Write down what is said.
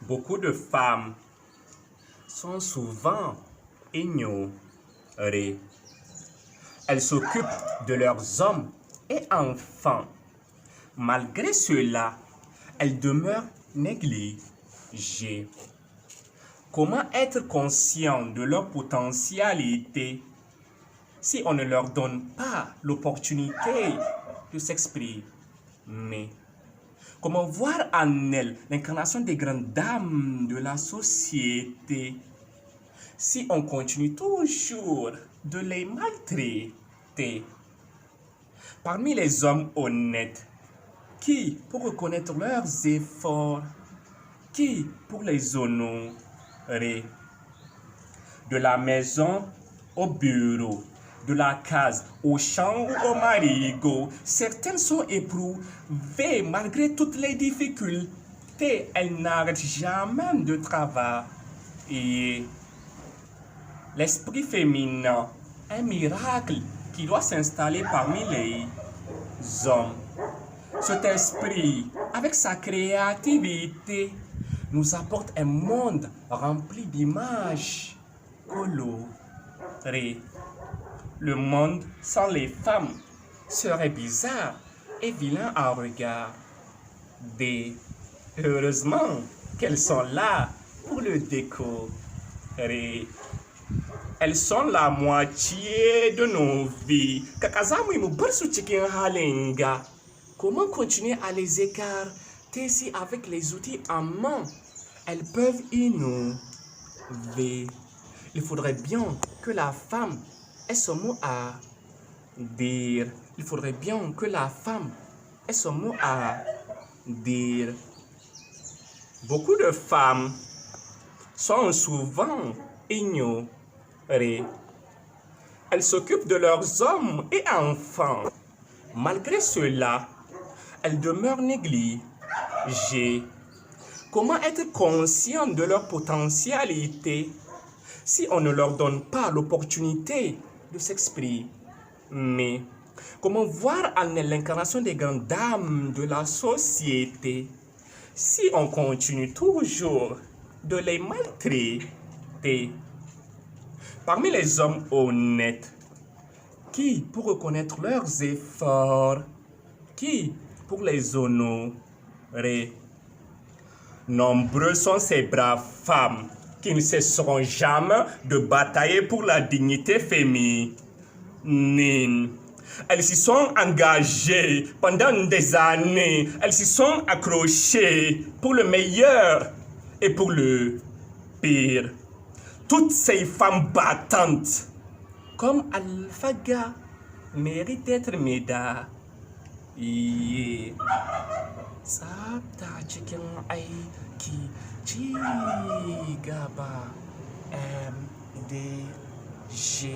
Beaucoup de femmes sont souvent ignorées. Elles s'occupent de leurs hommes et enfants. Malgré cela, elles demeurent négligées. Comment être conscient de leur potentialité si on ne leur donne pas l'opportunité de s'exprimer? Comment voir en elles l'incarnation des grandes dames de la société si on continue toujours de les maltraiter? Parmi les hommes honnêtes, qui pour reconnaître leurs efforts, qui pour les honorer? De la maison au bureau, de la case au champ ou au marigot, certaines sont éprouvées malgré toutes les difficultés. Elles n'arrêtent jamais de travailler. L'esprit féminin, un miracle qui doit s'installer parmi les hommes. Cet esprit, avec sa créativité, nous apporte un monde rempli d'images colorées. Le monde sans les femmes serait bizarre et vilain à regarder. Heureusement qu'elles sont là pour le décorer. Elles sont la moitié de nos vies. Comment continuer à les écarter si avec les outils en main, elles peuvent innover? Il faudrait bien que la femme ait son mot à dire. Il faudrait bien que la femme ait son mot à dire. Beaucoup de femmes sont souvent ignorées. Elles s'occupent de leurs hommes et enfants. Malgré cela, elles demeurent négligées. Comment être conscient de leur potentialité si on ne leur donne pas l'opportunité de s'exprimer? Comment voir en elles l'incarnation des grandes dames de la société si on continue toujours de les maltraiter? Parmi les hommes honnêtes, qui pour reconnaître leurs efforts, qui pour les honorer? Nombreuses sont ces braves femmes qui ne cesseront jamais de batailler pour la dignité féminine. Elles s'y sont engagées pendant des années. Elles s'y sont accrochées pour le meilleur et pour le pire. Toutes ces femmes battantes, comme Alphaga, méritent d'être médaillées. Tsafta cikin aiki, ci gaba MDG.